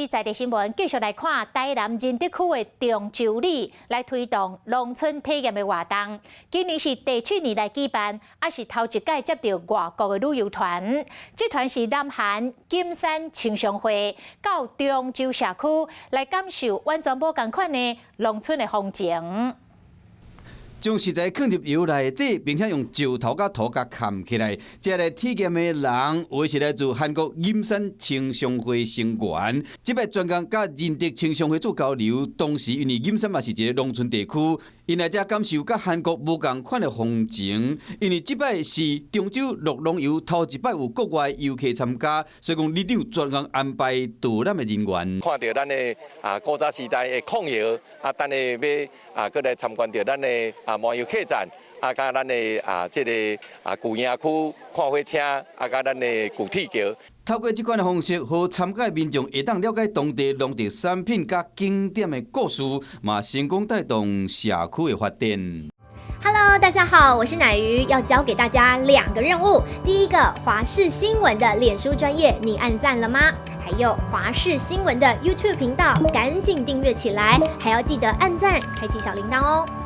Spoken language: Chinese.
支在地新闻，继续来看台南仁德区的中州里来推动农村体验的活动。今年是第7年来举办，也是头一届接到外国的旅游团。这团是南韩金山青商会到中州社区来感受完全无同款的农村的风情。将食材放入油内底，并且用石头甲土甲嵌起来。这来体验的人，为是来自韩国银山青商会成员。这摆专工甲仁德青商会做交流，同时因为银山嘛是一个农村地区，因来遮感受甲韩国无共款的风情。因为这摆是中州乐农游头一摆有国外游客参加，所以讲里长专工安排导览的人员。看到咱的古早时代的矿窑，等下要过来参观到咱的漫游客栈，甲咱的这个古营区看火车，甲咱的古铁桥。透过这款的方式，和参加的民众会当了解当地农特产品甲景点的故事，嘛成功带动社区的发展。Hello， 大家好，我是乃瑜，要教给大家2个任务。第一个，华视新闻的脸书专页，你按赞了吗？还有华视新闻的 YouTube 频道，赶紧订阅起来，还要记得按赞，开启小铃铛哦。